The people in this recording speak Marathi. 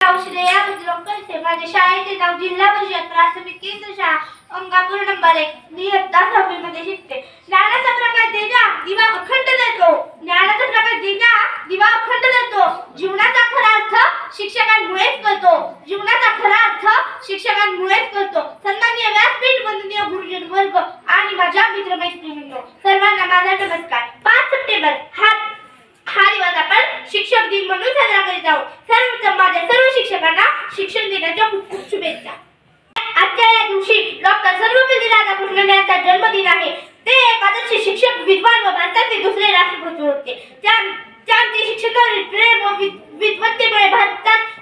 श्रेया बुद्रुक माझ्या शाळेचे नाव जिल्हा परिषद प्राथमिक केंद्र शाळा अंगापूर नंबर 1 मी इयत्ता 6वी मध्ये शिकते. ज्ञानाचा प्रकाश देजा दिवा अखंड देतो. ज्ञानाचा प्रकाश देजा दिवा अखंड देतो. जीवनाचा खरा अर्थ शिक्षकांमुळेच कळतो. जीवनाचा खरा अर्थ शिक्षकांमुळेच कळतो. सन्माननीय व्यासपीठ वंदनीय गुरुजन वर्ग आणि माझ्या मित्रमैत्रिणींनो, सर्वांना माझा नमस्कार. 5 सप्टेंबर हा दिवस आपण शिक्षक दिन म्हणून साजरा करीत आहोत. माझ्या सर्व शिक्षकांना शिक्षण दिनाच्या खूप खूप शुभेच्छा. आजच्या या दिवशी डॉक्टर सर्वपल्ली राधाकृष्णन यांचा जन्मदिन आहे. ते एक आदर्श शिक्षक, विद्वान व भारताचे दुसरे राष्ट्रपती होते. त्यांचे शिक्षकांवरील प्रेम व विद्वत्तेमुळे भारतात